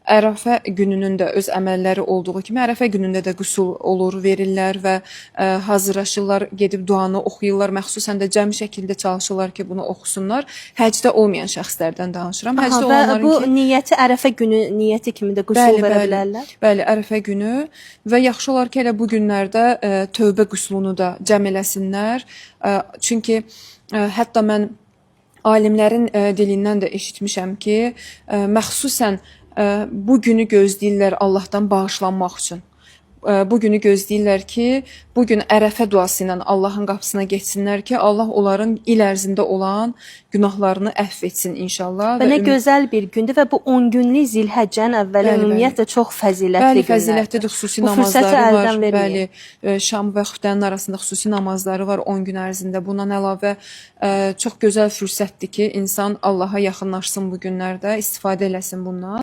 Ərəfə gününün də öz əməlləri olduğu kimi Ərəfə günündə də qüsul olur, verirlər və hazırlaşırlar, gedib duanı oxuyurlar. Məxsusən də cəmi şəkildə çalışırlar ki, bunu oxusunlar. Həcdə olmayan şəxslərdən danışıram. Həcdə Və olanların bu ki, niyyəti Ərəfə günü niyyəti kimi də qüsul verə bilərlər. Bəli, Ərəfə günü və yaxşı olar ki, elə bu günlərdə tövbə qüslunu da cəm eləsinlər. Çünki hətta mən alimlərin dilindən də eşitmişəm ki, məxsusən bu günü gözləyirlər Allahdan bağışlanmaq üçün. Bu günü gözləyirlər ki, bu gün Ərəfə duası ilə Allahın qapısına getsinlər ki, Allah onların il ərzində olan günahlarını əfv etsin inşallah. Və nə gözəl bir gündür və bu 10 günlük Zilhəccənin əvvəli ümumiyyətlə çox fəzilətli günlərdir. Bəli, fəzilətlidir. xüsusi Bu fürsəti namazları var. əldən verməyin. Bəli, şam və xüftənin arasında xüsusi namazları var 10 gün ərzində. Bundan əlavə çox gözəl fürsətdir ki, insan Allaha yaxınlaşsın bu günlərdə, istifadə eləsin bundan.